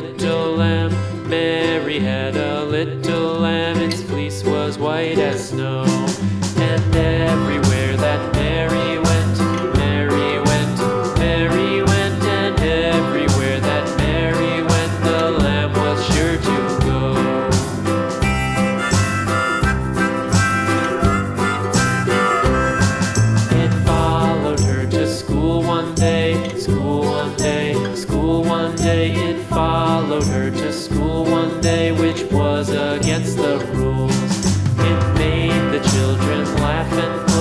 little lamb. Mary had a little lamb, its fleece was white as snow. And everywhere that Mary went, Mary went, Mary went, and everywhere that Mary went, the lamb was sure to go. It followed her to school one day, school one day, school one day. It followed her to school one day, which was against the rules. It made the children laugh and